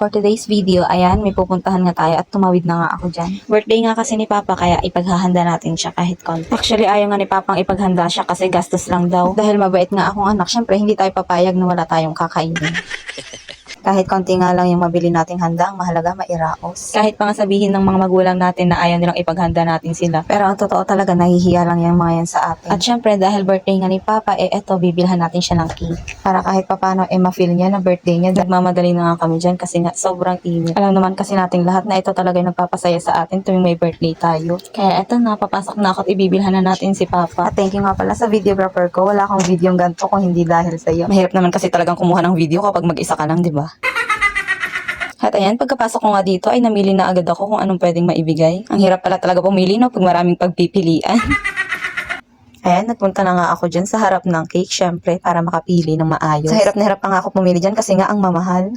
For today's video, ayan, may pupuntahan nga tayo at tumawid na nga ako dyan. Birthday nga kasi ni Papa kaya ipaghahanda natin siya kahit konti. Actually, ayaw nga ni Papang ipaghanda siya kasi gastos lang daw. Dahil mabait nga akong anak, syempre hindi tayo papayag na wala tayong kakainin. Kahit konti nga lang yung mabili nating handa, ang mahalaga mairaos. Kahit pa nga sabihin ng mga magulang natin na ayaw nilang ipaghanda natin sila. Pero ang totoo talaga, nahihiya lang yung mga yan sa atin. At syempre, dahil birthday nga ni Papa, eto, bibilhan natin siya ng cake. Para kahit papano, ma-feel niya na birthday niya. Nagmamadali na nga kami dyan kasi nga sobrang init. Alam naman kasi nating lahat na ito talaga yung nagpapasaya sa atin tuwing may birthday tayo. Kaya eto na, papasok na ako at ibibilhan na natin si Papa. At thank you nga pala sa videographer ko. Wala akong video ganito kung hindi dahil sa'yo. Mahirap naman kasi talagang kumuha ng video kapag mag-isa ka lang, di ba? At ayan, pagkapasok ko nga dito ay namili na agad ako kung anong pwedeng maibigay. Ang hirap pala talaga pumili, no, pag maraming pagpipilian. Ayan, nagpunta na nga ako dyan sa harap ng cake, syempre, para makapili ng maayos. Sa hirap na hirap pa nga ako pumili dyan kasi nga ang mamahal.